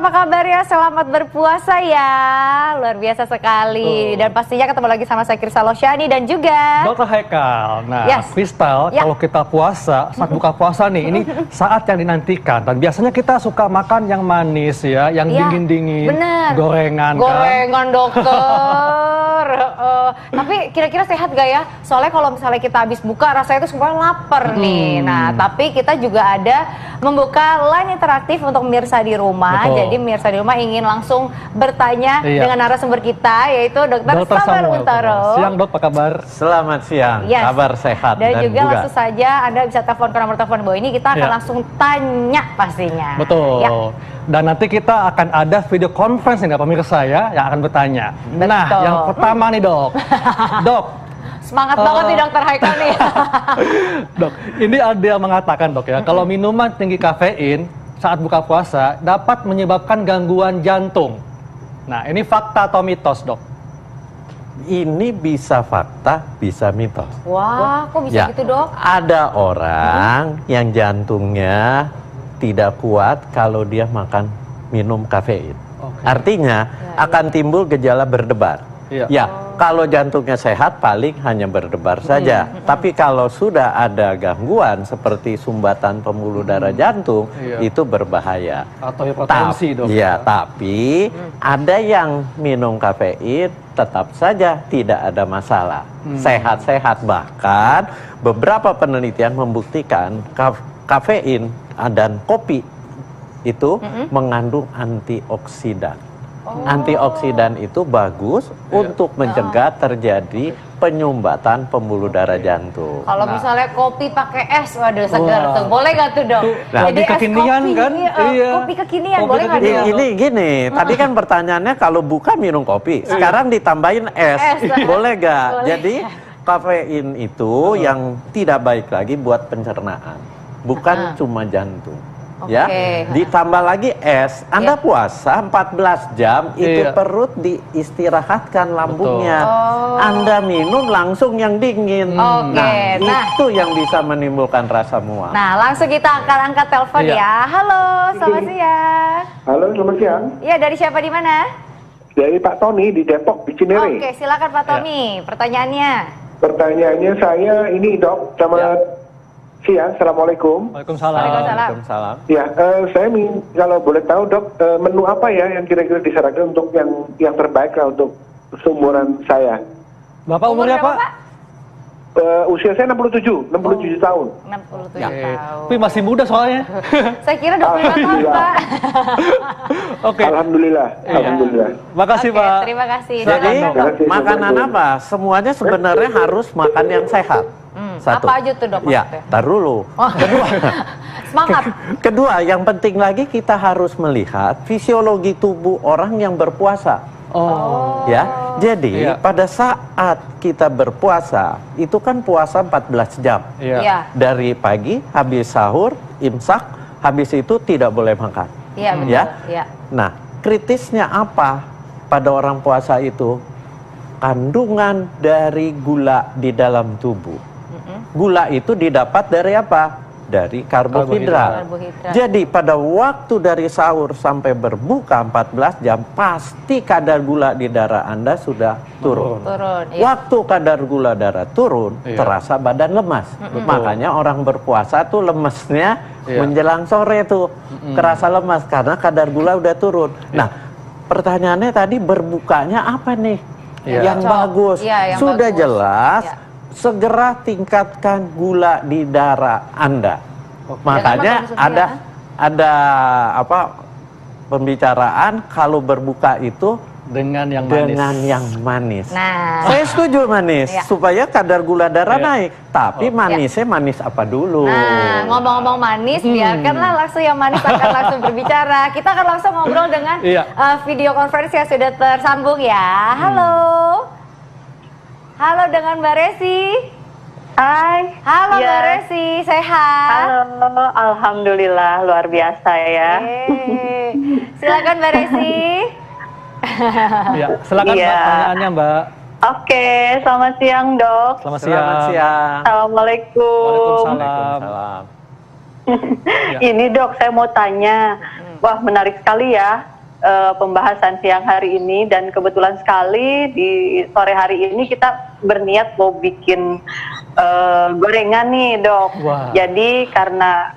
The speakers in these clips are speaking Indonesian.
apa kabar ya? Selamat berpuasa ya. Luar biasa sekali. Dan pastinya ketemu lagi sama saya Kristal Losyani dan juga Dr. Haikal. Nah, Yes. Kristal, Ya. kalau kita puasa, saat buka puasa nih, ini saat yang dinantikan. Dan biasanya kita suka makan yang manis ya, yang Ya, dingin-dingin, bener. gorengan kan. Gorengan dokter. Tapi kira-kira sehat gak ya? Soalnya kalau misalnya kita habis buka rasanya itu semuanya lapar nih. Nah, tapi kita juga ada membuka line interaktif untuk pemirsa di rumah. Betul. Jadi pemirsa di rumah ingin langsung bertanya Iya. dengan narasumber kita, yaitu Dr. Dr. Sabar Samuel. Untoro. Siang dok, apa kabar? Selamat siang, Yes. kabar sehat Dan juga langsung saja Anda bisa telepon ke nomor telepon bawah ini, kita akan Ya. langsung tanya pastinya. Betul. Ya. Dan nanti kita akan ada video conference nih pemirsa ya, yang akan bertanya. Nah, Betul. yang pertama nih dok. Dok, Semangat banget nih Dokter Haikal nih. dok, ini ada yang mengatakan dok ya, kalau minuman tinggi kafein saat buka puasa dapat menyebabkan gangguan jantung. Nah, ini fakta atau mitos dok? Ini bisa fakta, bisa mitos. Wah, kok bisa Ya, gitu dok? ada orang yang jantungnya tidak kuat kalau dia makan minum kafein. Oke. Artinya Ya, akan timbul gejala berdebar. Iya. Ya, kalau jantungnya sehat paling hanya berdebar saja. Tapi kalau sudah ada gangguan seperti sumbatan pembuluh darah jantung, Iya. itu berbahaya. Atau hipertensi dok? Ya, tapi ada yang minum kafein tetap saja tidak ada masalah. Sehat-sehat, bahkan beberapa penelitian membuktikan kafein dan kopi itu mengandung antioksidan. Antioksidan itu bagus untuk mencegah terjadi penyumbatan pembuluh darah jantung. Kalau misalnya kopi pakai es, waduh segar Wah. tuh. Boleh nggak tuh dok? Nah, kopi kekinian kan? Iya. Kopi kekinian, Kopi boleh nggak kekinian. dok? Ini gini, tadi kan pertanyaannya kalau buka minum kopi, sekarang ditambahin es, Es. boleh gak? Boleh. Jadi kafein itu yang tidak baik lagi buat pencernaan, bukan cuma jantung. Ya, Oke. ditambah lagi es. Anda puasa 14 jam itu Iya. perut diistirahatkan lambungnya. Oh. Anda minum langsung yang dingin. Oke, Nah, nah. itu yang bisa menimbulkan rasa mual. Nah, langsung kita akan angkat telepon Iya. ya. Halo, selamat siang. Halo, selamat siang. Iya, dari siapa di mana? Dari Pak Tony di Depok, di Cinere. Oke, silakan Pak Tommy. Pertanyaannya. Pertanyaannya saya ini dok, selamat siang, assalamualaikum. Waalaikumsalam. Waalaikumsalam. Ya, saya kalau boleh tahu dok, menu apa ya yang kira-kira disarankan untuk yang terbaik lah untuk seumuran saya. Bapak umurnya berapa, Pak? Pak? Usia saya 67 tahun. 67 Ya. tahun. Tapi masih muda soalnya. Saya kira 25 tahun, Alhamdulillah. Pak. Oke. Alhamdulillah, alhamdulillah. Makasih Oke, Pak. terima kasih. Jadi Silakan, Dok. kasih. makanan apa? Semuanya sebenarnya harus makan yang sehat. Apa aja tuh, Dok, Ya, maksudnya? tar dulu. Oh. Semangat. Kedua, yang penting lagi kita harus melihat fisiologi tubuh orang yang berpuasa. Oh. Ya, jadi Iya. pada saat kita berpuasa itu kan puasa 14 jam. Iya. Iya. Dari pagi habis sahur, imsak, habis itu tidak boleh makan. Iya, betul. Ya. Iya. Nah, kritisnya apa pada orang puasa itu? Kandungan dari gula di dalam tubuh. Gula itu didapat dari apa? Dari karbohidrat. Karbohidrat. Jadi pada waktu dari sahur sampai berbuka 14 jam, pasti kadar gula di darah Anda sudah turun. Turun. Iya. Waktu kadar gula darah turun, Iya. terasa badan lemas. Makanya orang berpuasa tuh lemesnya Iya. menjelang sore tuh. Kerasa lemas karena kadar gula udah turun. Nah, pertanyaannya tadi berbukanya apa nih? Iya. Yang Cocok. bagus. Iya, yang Sudah bagus. jelas, Iya. segera tingkatkan gula di darah Anda. Oke. Makanya Jangan makan ada apa pembicaraan kalau berbuka itu Dengan yang manis. dengan yang manis. Nah. Saya setuju manis Iya. supaya kadar gula darah Iya. naik. Tapi manisnya manis apa dulu? Nah, ngomong-ngomong manis, biarkanlah langsung yang manis akan langsung berbicara. Kita akan langsung ngobrol dengan Iya. video conference yang sudah tersambung ya. Halo. Halo dengan Mbak Resi. Hai. Halo Iya. Mbak Resi, sehat? Halo, alhamdulillah luar biasa ya. Yeay. Silakan Mbak Resi. Iya, silakan Iya. Mbak, pertanyaannya Mbak. Oke, selamat siang dok. Selamat siang. Selamat siang. Assalamualaikum. Waalaikumsalam. Ya. Ini dok, saya mau tanya. Wah menarik sekali ya. pembahasan siang hari ini, dan kebetulan sekali di sore hari ini kita berniat mau bikin gorengan nih, Dok. Wah. Jadi karena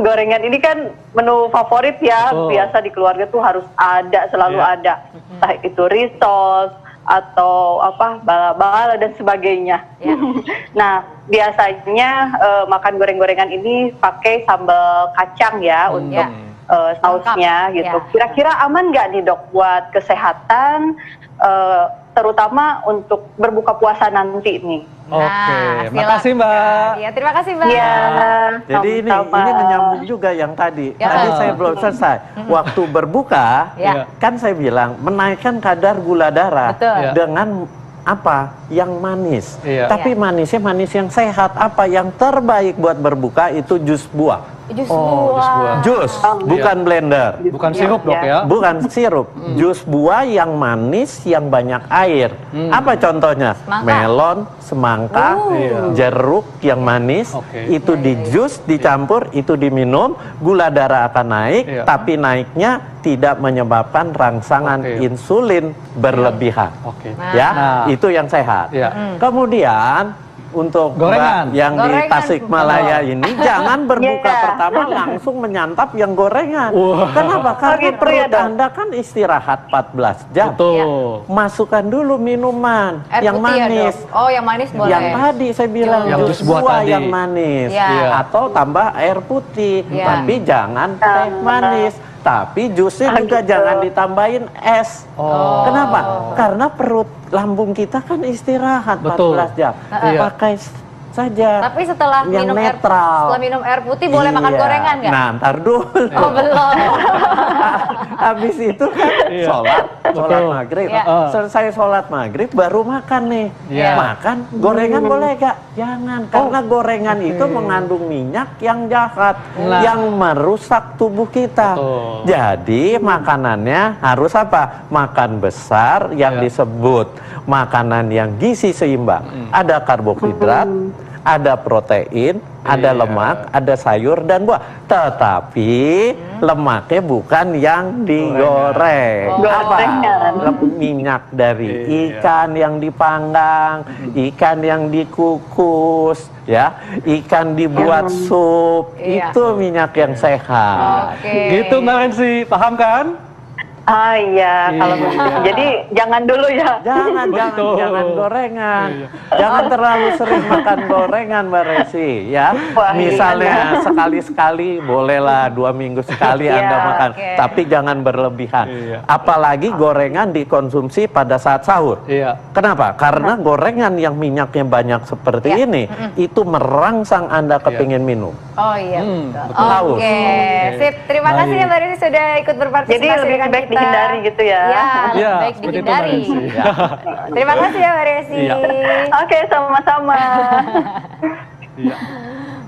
gorengan ini kan menu favorit ya, biasa di keluarga tuh harus ada, selalu ada, entah itu risol atau apa bala-bala dan sebagainya. Nah, biasanya makan goreng-gorengan ini pakai sambal kacang ya untuk sausnya gitu. Kira-kira aman nggak nih, Dok, buat kesehatan, terutama untuk berbuka puasa nanti nih? Oke, makasih Mbak. Ya, terima kasih Mbak. Iya. Jadi ini menyambung juga yang tadi. Tadi saya belum selesai. Waktu berbuka, kan saya bilang menaikkan kadar gula darah dengan apa? Yang manis. Tapi manisnya manis yang sehat. Apa yang terbaik buat berbuka itu jus buah. Jus buah. Jus, bukan blender. Bukan sirup dok ya? Bukan sirup. Jus buah yang manis, yang banyak air. Apa contohnya? Melon, semangka, jeruk yang manis. Itu di jus, dicampur, itu diminum. Gula darah akan naik, tapi naiknya tidak menyebabkan rangsangan insulin berlebihan. Ya, itu yang sehat. Kemudian untuk gorengan yang di Tasikmalaya ini jangan berbuka pertama langsung menyantap yang gorengan. Kenapa? Karena perut Anda kan istirahat 14 jam. Betul. Masukkan dulu minuman Air yang putih manis. Ya, oh, yang manis boleh. Yang tadi saya bilang yang jus buah yang manis atau tambah air putih. Tapi jangan teh manis. Tapi jusnya juga jangan ditambahin es. Kenapa? Karena perut lambung kita kan istirahat 14 jam. Pakai saja. Tapi setelah yang minum netral. setelah minum air putih boleh makan gorengan nggak? Nah, ntar dulu. Oh, belum. Habis itu kan sholat maghrib. Selesai sholat maghrib baru makan nih. Makan gorengan boleh gak? Jangan, karena gorengan itu mengandung minyak yang jahat, yang merusak tubuh kita. Jadi makanannya harus apa? Makan besar yang disebut makanan yang gizi seimbang. Ada karbohidrat, ada protein, ada lemak, ada sayur dan buah. Tetapi lemaknya bukan yang digoreng. Apa? Minyak dari ikan yang dipanggang, ikan yang dikukus, ya, ikan dibuat sup. Itu minyak yang sehat. Gitu Mbak Rensi, paham kan? Ah iya, kalau begitu. Jadi jangan dulu ya. Jangan gorengan. Jangan terlalu sering makan gorengan, Mbak Resi, ya. Misalnya sekali-sekali, bolehlah 2 minggu sekali Anda makan, tapi jangan berlebihan. Apalagi gorengan dikonsumsi pada saat sahur. Kenapa? Karena gorengan yang minyaknya banyak seperti ini, itu merangsang Anda kepingin minum. Oh iya, betul. Oke, sip. Terima kasih ya Mbak Resi sudah ikut berpartisipasi. Jadi lebih baik dihindari gitu ya. Ya, baik dihindari. Terima kasih ya Mbak Resi. Oke, sama-sama.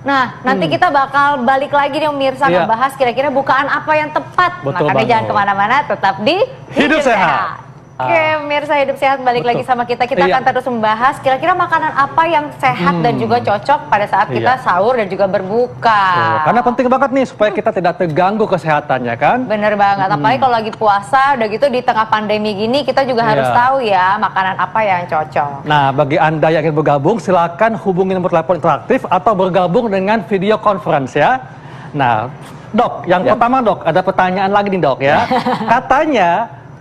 Nah, nanti kita bakal balik lagi nih Mirsa ngebahas kira-kira bukaan apa yang tepat. Makanya jangan kemana-mana, tetap di Hidup Sehat. Oke, Mirsa Hidup Sehat balik lagi sama kita. Kita akan terus membahas kira-kira makanan apa yang sehat dan juga cocok pada saat kita sahur dan juga berbuka. Karena penting banget nih supaya kita tidak terganggu kesehatannya kan? Bener banget, apalagi kalau lagi puasa, udah gitu di tengah pandemi gini kita juga harus tahu ya makanan apa yang cocok. Nah, bagi Anda yang ingin bergabung, silakan hubungi nomor telepon interaktif atau bergabung dengan video conference ya. Nah, Dok, yang pertama Dok, ada pertanyaan lagi nih Dok ya. Katanya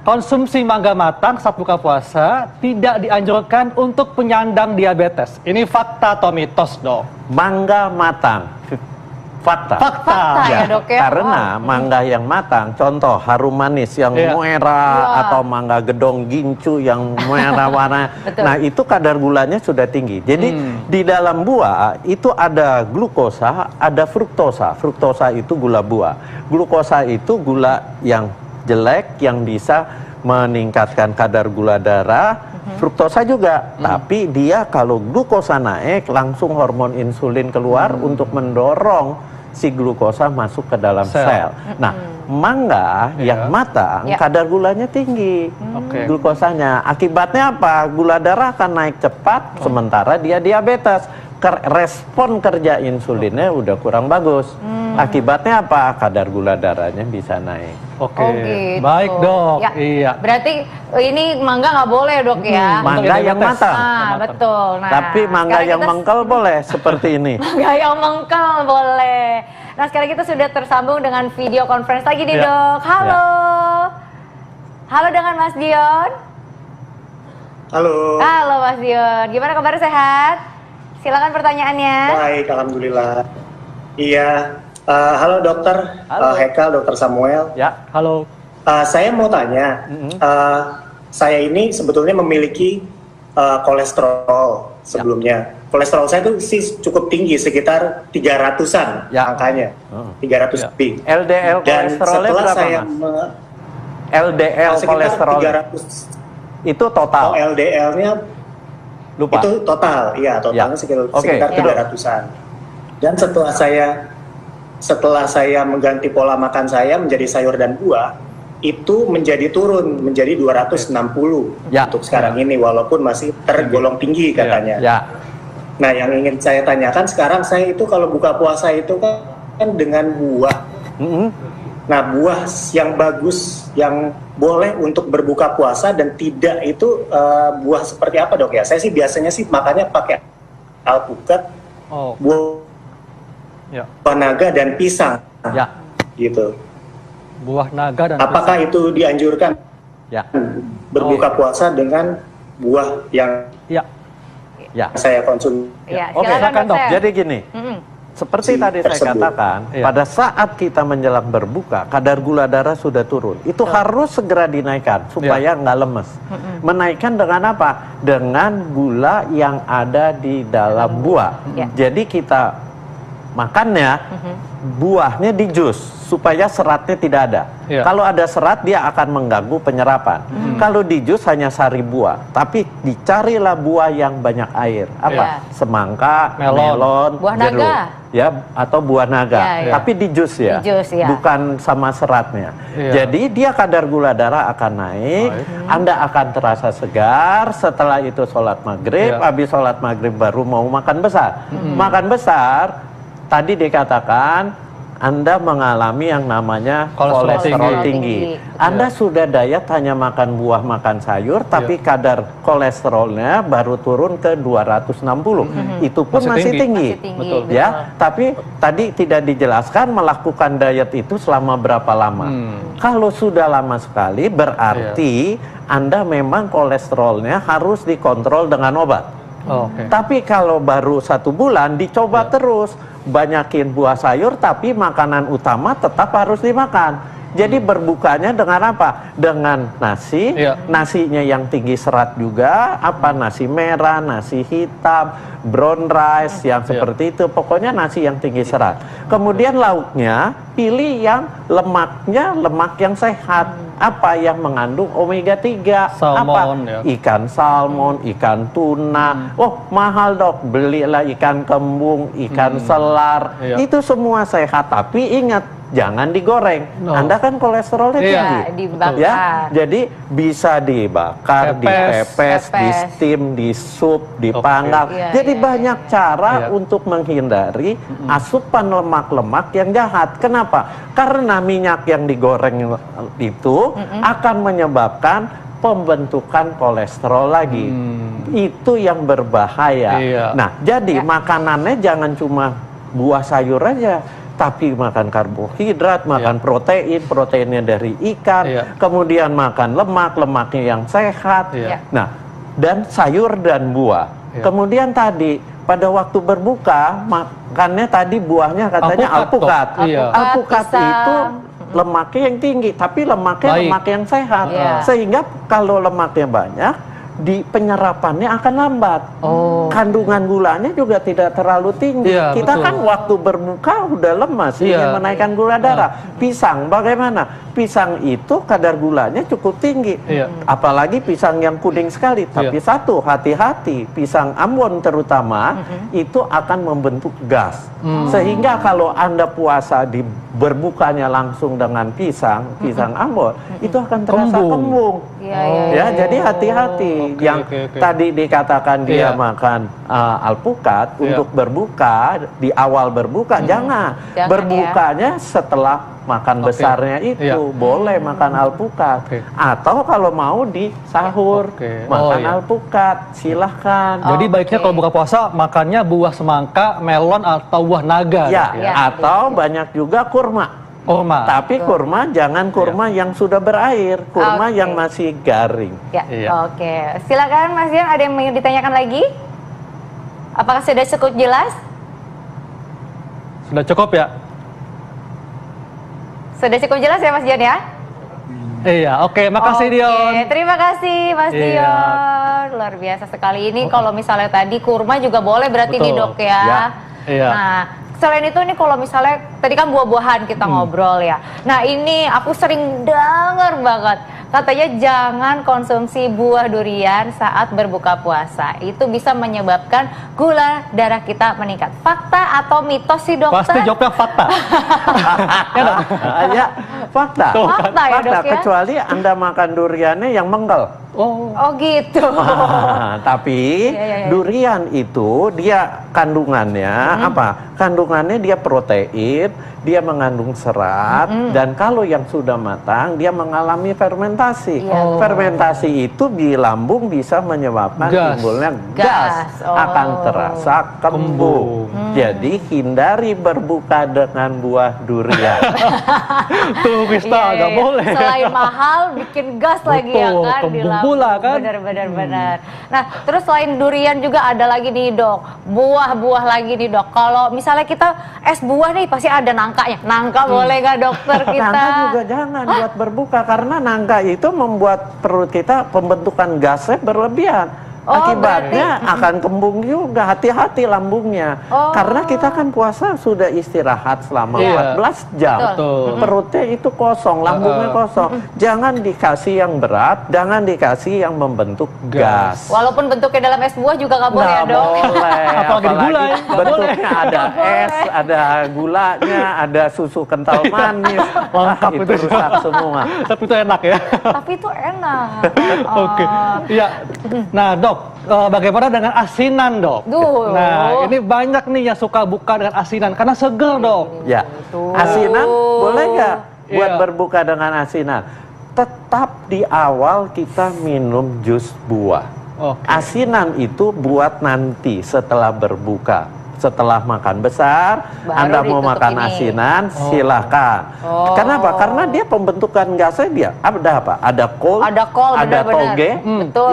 konsumsi mangga matang saat buka puasa tidak dianjurkan untuk penyandang diabetes. Ini fakta atau mitos, Dok? Mangga matang. Fakta. Fakta ya, Dok ya. Karena mangga yang matang, contoh harum manis yang merah atau mangga gedong gincu yang merah warna. Nah, itu kadar gulanya sudah tinggi. Jadi di dalam buah itu ada glukosa, ada fruktosa. Fruktosa itu gula buah. Glukosa itu gula yang jelek yang bisa meningkatkan kadar gula darah. Fruktosa juga, tapi dia kalau glukosa naik langsung hormon insulin keluar untuk mendorong si glukosa masuk ke dalam sel. Nah, mangga yang matang kadar gulanya tinggi, glukosanya. Akibatnya apa? Gula darah akan naik cepat, sementara dia diabetes. Respon kerja insulinnya udah kurang bagus. Akibatnya apa? Kadar gula darahnya bisa naik. Oke, Oh gitu. baik dok. Ya, Iya. berarti ini mangga nggak boleh dok ya? Mangga yang diabetes. matang. Ah, betul. Nah, Tapi mangga sekarang yang kita- mengkel boleh seperti ini. Mangga yang mengkel boleh. Nah sekarang kita sudah tersambung dengan video conference lagi nih Ya. dok. Halo. Halo dengan Mas Dion. Halo, Halo Mas Dion. Gimana kabar, sehat? Silakan pertanyaannya. baik, alhamdulillah. Iya, halo dokter, Halo. Hekal, dokter Samuel. Ya, Halo. Saya mau tanya, saya ini sebetulnya memiliki kolesterol sebelumnya. Kolesterol saya itu sih cukup tinggi, sekitar 300-an Ya. angkanya, 300 Ya. lebih. LDL Dan kolesterolnya setelah berapa saya mas? LDL sekitar kolesterol 300, itu total. LDL-nya Lupa. itu total, iya totalnya sekitar, Oke. sekitar Ya. 300-an. Dan setelah saya mengganti pola makan saya menjadi sayur dan buah, itu menjadi turun menjadi 260 Ya. untuk sekarang ini, walaupun masih tergolong tinggi katanya. Ya. Nah, yang ingin saya tanyakan sekarang, saya itu kalau buka puasa itu kan dengan buah. Nah, buah yang bagus, yang boleh untuk berbuka puasa dan tidak itu buah seperti apa dok ya? Saya sih biasanya sih makannya pakai alpukat, Oh, buah ya. naga dan pisang, Ya. gitu. Buah naga dan Apakah itu dianjurkan Ya. berbuka puasa dengan buah yang Ya. Ya. saya konsumsi? Ya, Oke, silakan silakan, Dok. dokter. Jadi gini, seperti tadi saya tersebut. katakan, Iya. pada saat kita menjelang berbuka, kadar gula darah sudah turun. Itu harus segera dinaikkan supaya nggak lemes. Menaikkan dengan apa? Dengan gula yang ada di dalam buah. Ya. Jadi kita makannya buahnya di jus supaya seratnya tidak ada. Iya. Kalau ada serat dia akan mengganggu penyerapan. Kalau di jus hanya sari buah, tapi dicarilah buah yang banyak air. Apa? Iya. Semangka, Melon. melon, Buah jeruk. naga. Ya, atau buah naga. Iya, iya. Tapi di jus ya. Di jus, ya. Bukan sama seratnya. Iya. Jadi dia kadar gula darah akan naik, Anda akan terasa segar, setelah itu sholat maghrib, Iya. habis sholat maghrib baru mau makan besar. Makan besar, tadi dikatakan Anda mengalami yang namanya Kolesterol kolesterol tinggi. tinggi. Anda sudah diet hanya makan buah, makan sayur, tapi kadar kolesterolnya baru turun ke 260. Itu pun Masih masih tinggi. tinggi. Masih tinggi, Betul. betul. Ya, tapi tadi tidak dijelaskan melakukan diet itu selama berapa lama. Kalau sudah lama sekali, berarti Anda memang kolesterolnya harus dikontrol dengan obat. Oh, oke. Tapi kalau baru 1 bulan, dicoba terus. Banyakin buah sayur, tapi makanan utama tetap harus dimakan. Jadi berbukanya dengan apa? Dengan nasi, Iya. nasinya yang tinggi serat juga, apa nasi merah, nasi hitam, brown rice yang seperti itu. Pokoknya nasi yang tinggi serat. Kemudian lauknya pilih yang lemaknya lemak yang sehat. Apa yang mengandung omega 3? Salmon, apa? ya. Ikan salmon, ikan tuna. Oh, mahal dok, belilah ikan kembung, ikan selar. Iya. Itu semua sehat, tapi ingat jangan digoreng. No. Anda kan kolesterolnya Iya, tinggi. dibakar. Ya, jadi bisa dibakar, Pepes. dipepes, di Pepes. steam, di sup, dipanggang. Iya, Jadi iya, banyak cara Iya. untuk menghindari asupan lemak-lemak yang jahat. Kenapa? Karena minyak yang digoreng itu akan menyebabkan pembentukan kolesterol lagi. Itu yang berbahaya. Iya. Nah, jadi makanannya jangan cuma buah sayur aja, tapi makan karbohidrat, makan protein, proteinnya dari ikan, Iya. kemudian makan lemak, lemaknya yang sehat. Iya. Nah, dan sayur dan buah. Iya. Kemudian tadi pada waktu berbuka makannya tadi buahnya katanya Alpukat, alpukat. Dok. Iya. Alpukat Pisang. itu lemaknya yang tinggi, tapi lemaknya Baik. lemak yang sehat. Iya. Sehingga kalau lemaknya banyak, di penyerapannya akan lambat. Oh. Kandungan gulanya juga tidak terlalu tinggi. Iya, Kita betul. kan waktu berbuka udah lemas, Iya. ingin menaikkan gula darah. Pisang bagaimana? Pisang itu kadar gulanya cukup tinggi. Iya. Apalagi pisang yang kuning sekali. Tapi satu, hati-hati, pisang Ambon terutama itu akan membentuk gas. Sehingga kalau Anda puasa di berbukanya langsung dengan pisang Ambon, itu akan terasa Kembung. kembung. Iya, iya, Ya, jadi hati-hati. yang tadi dikatakan dia makan alpukat untuk berbuka di awal berbuka, jangan berbukanya setelah makan besarnya itu boleh makan alpukat atau kalau mau di sahur makan alpukat, silahkan. Jadi baiknya kalau buka puasa makannya buah semangka, melon atau buah naga. Atau banyak juga kurma. Tapi kurma jangan kurma yang sudah berair, kurma yang masih garing. Oke, silakan Mas Dian, ada yang ingin ditanyakan lagi? Apakah sudah cukup jelas? Sudah cukup ya? Sudah cukup jelas ya Mas Dian ya? Iya, oke, makasih Dion. Terima kasih Mas Dion. Luar biasa sekali ini. Kalau misalnya tadi kurma juga boleh berarti nih Dok ya. Nah, selain itu nih kalau misalnya tadi kan buah-buahan kita ngobrol ya. Nah ini aku sering dengar banget katanya jangan konsumsi buah durian saat berbuka puasa. Itu bisa menyebabkan gula darah kita meningkat. Fakta atau mitos sih dokter? Pasti jawabnya fakta. Ya, fakta. Fakta ya Dok ya? Kecuali Anda makan duriannya yang menggal. Oh gitu. Tapi durian itu dia kandungannya apa? Kandungannya dia protein, dia mengandung serat, dan kalau yang sudah matang dia mengalami fermentasi. Fermentasi itu di lambung bisa menyebabkan timbulnya gas, akan terasa kembung. Jadi hindari berbuka dengan buah durian. Tuh Krista, nggak boleh. Selain mahal, bikin gas lagi ya kan di lambung. Gula kan? Benar. Nah, terus selain durian juga ada lagi nih Dok, buah-buah lagi nih Dok. Kalau misalnya kita es buah nih pasti ada nangkanya. Nangka boleh nggak dokter kita? Nangka juga jangan buat berbuka karena nangka itu membuat perut kita pembentukan gasnya berlebihan. Akibatnya akan kembung juga, hati-hati lambungnya. Karena kita kan puasa sudah istirahat selama 14 jam. Perutnya itu kosong, lambungnya kosong. Jangan dikasih yang berat, jangan dikasih yang membentuk gas. Walaupun bentuknya dalam es buah juga nggak boleh ya Dok? Boleh. Apalagi gulai. Bentuknya ada es, ada gulanya, ada susu kental manis. Lengkap itu rusak semua. Tapi itu enak ya. Tapi itu enak. Oke. Iya. Nah Dok, bagaimana dengan asinan Dok? Nah ini banyak nih yang suka buka dengan asinan karena seger Dok. Ya, asinan boleh nggak buat berbuka dengan asinan? Tetap di awal kita minum jus buah. Asinan itu buat nanti setelah berbuka. Setelah makan besar, Anda mau makan asinan, silakan. Kenapa? Karena dia pembentukan gasnya dia ada apa? Ada kol, ada toge.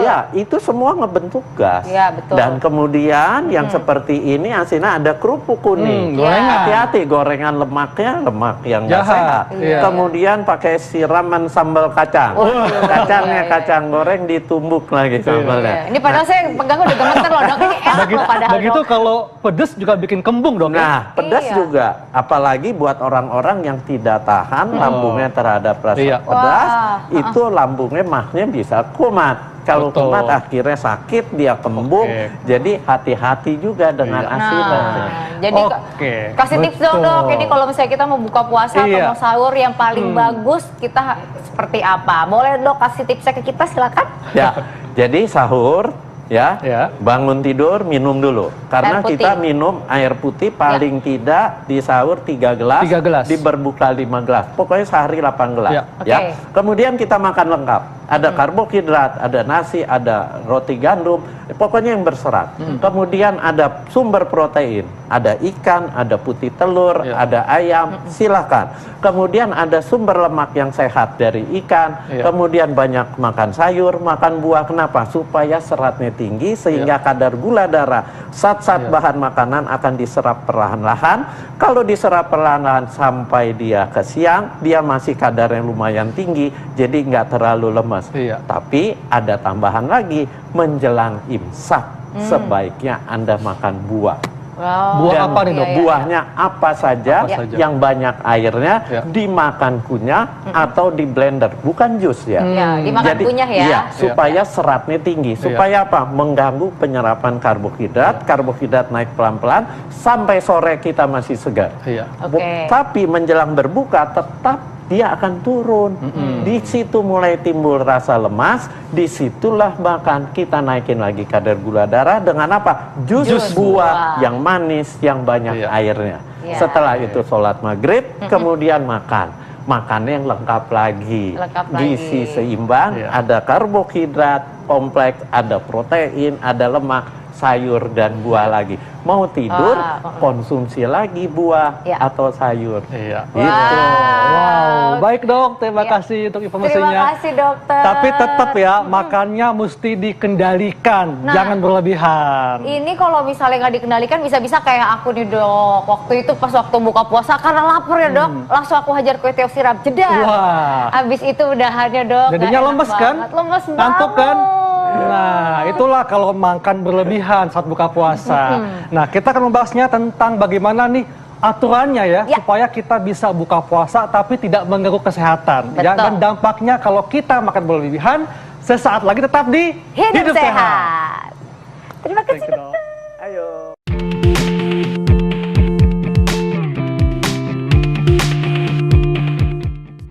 Ya, itu semua ngebentuk gas. Dan kemudian yang seperti ini asinan ada kerupuk kuning. Hati-hati, gorengan lemaknya lemak yang nggak sehat. Kemudian pakai siraman sambal kacang. Kacangnya kacang goreng ditumbuk lagi sambalnya. Ini padahal saya pegang udah gemeter loh Dok. Ini enak loh padahal. Begitu kalau pedes juga bikin kembung Dok. Nah, pedas juga, apalagi buat orang-orang yang tidak tahan lambungnya terhadap rasa pedas, itu lambungnya mahnya bisa kumat. Kalau kumat akhirnya sakit, dia kembung. Jadi hati-hati juga dengan asinan. Jadi kasih tips dong Dok. Ini kalau misalnya kita mau buka puasa atau mau sahur yang paling bagus kita seperti apa? Boleh Dok kasih tipsnya ke kita, silakan. Ya, jadi sahur. Bangun tidur minum dulu karena kita minum air putih paling tidak di sahur 3 gelas, di berbuka 5 gelas, pokoknya sehari 8 gelas. Kemudian kita makan lengkap, ada karbohidrat, ada nasi, ada roti gandum, pokoknya yang berserat. Kemudian ada sumber protein, ada ikan, ada putih telur, ada ayam, silakan. Kemudian ada sumber lemak yang sehat dari ikan, kemudian banyak makan sayur, makan buah. Kenapa? Supaya seratnya tinggi sehingga kadar gula darah zat-zat bahan makanan akan diserap perlahan-lahan. Kalau diserap perlahan-lahan sampai dia ke siang, dia masih kadarnya lumayan tinggi, jadi nggak terlalu lemas. Tapi ada tambahan lagi, menjelang imsak sebaiknya Anda makan buah. Buah apa nih Dok? Buahnya apa saja yang banyak airnya, dimakan kunyah atau di blender, bukan jus ya. Dimakan kunyah ya. Supaya seratnya tinggi. Supaya apa? Mengganggu penyerapan karbohidrat. Karbohidrat naik pelan-pelan sampai sore kita masih segar. Tapi menjelang berbuka tetap dia akan turun. Di situ mulai timbul rasa lemas, disitulah makan kita naikin lagi kadar gula darah dengan apa? Jus buah yang manis, yang banyak airnya. Setelah itu sholat maghrib, kemudian makan. Makannya yang lengkap lagi. Gizi seimbang, ada karbohidrat kompleks, ada protein, ada lemak, sayur dan buah lagi. Mau tidur, konsumsi lagi buah atau sayur. Gitu. Wow, baik dok, terima kasih untuk informasinya. Terima kasih dokter. Tapi tetap ya, makannya mesti dikendalikan, jangan berlebihan. Ini kalau misalnya nggak dikendalikan bisa-bisa kayak aku nih dok. Waktu itu pas waktu buka puasa karena lapar ya dok, langsung aku hajar kue tiaw sirap jeda. Wah. Abis itu udahannya dok. Jadinya lemes kan? Lemes banget. Ngantuk kan? Nah, itulah kalau makan berlebihan saat buka puasa. Nah, kita akan membahasnya tentang bagaimana nih aturannya ya, supaya kita bisa buka puasa tapi tidak mengganggu kesehatan. Ya, dan dampaknya kalau kita makan berlebihan, sesaat lagi tetap di Hidup Sehat. Terima kasih dokter. Ayo.